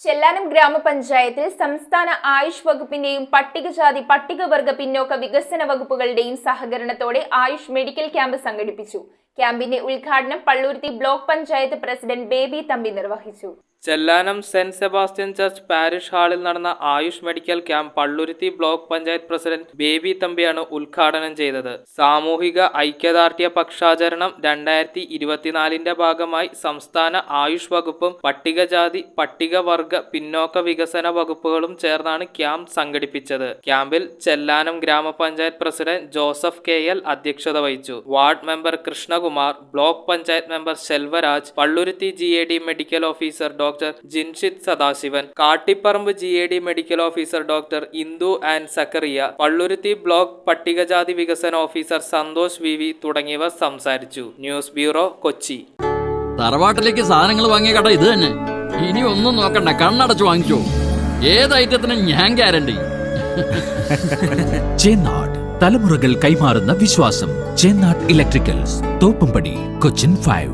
ചെല്ലാനം ഗ്രാമപഞ്ചായത്തിൽ സംസ്ഥാന ആയുഷ് വകുപ്പിന്റെയും പട്ടികജാതി പട്ടികവർഗ പിന്നോക്ക വികസന വകുപ്പുകളുടെയും സഹകരണത്തോടെ ആയുഷ് മെഡിക്കൽ ക്യാമ്പ് സംഘടിപ്പിച്ചു. ക്യാമ്പിന്റെ ഉദ്ഘാടനം പള്ളുരുത്തി ബ്ലോക്ക് പഞ്ചായത്ത് പ്രസിഡന്റ് ബേബി തമ്പി നിർവഹിച്ചു. Chellanam Saint Sebastian church parish ഹാളിൽ നടന്ന Ayush medical camp Palluruthy block panchayat president Baby തമ്പിയാണ് ഉദ്ഘാടനം ചെയ്തത്. സാമൂഹിക ഐക്യദാർഢ്യ പക്ഷാചരണം 2024 ഭാഗമായി സംസ്ഥാന ആയുഷ് വകുപ്പും പട്ടികജാതി പട്ടികവർഗ പിന്നോക്ക വികസന വകുപ്പുകളും ചേർന്നാണ് ക്യാമ്പ് സംഘടിപ്പിച്ചത്. ക്യാമ്പിൽ ചെല്ലാനം ഗ്രാമപഞ്ചായത്ത് പ്രസിഡന്റ് ജോസഫ് KL അധ്യക്ഷത വഹിച്ചു. Ward member Krishnakumar, block panchayat member Selvaraj, Palluruthy GAD medical officer doctor Jinshith Sadasivan, Kattipparambu GAD medical officer doctor Indu and Zachariah, Palluruthy block പട്ടികജാതി വികസന ഓഫീസർ സന്തോഷ് VV തുടങ്ങിയവർ സംസാരിച്ചു. News bureau, Kochi. തറവാട്ടിലേക്ക് സാധനങ്ങൾ വാങ്ങിയ കട ഇത് തന്നെ. ഇനി ഒന്നും നോക്കണ്ട, കണ്ണടച്ചു വാങ്ങിച്ചോ. ഏത് ഐറ്റത്തിനും ഞാൻ ഗ്യാരണ്ടി. ചേന്നാട്, തലമുറകൾ കൈമാറുന്ന വിശ്വാസം. ചേന്നാട് ഇലക്ട്രിക്കൽസ്, തോപ്പുംപടി, കൊച്ചിൻ 5.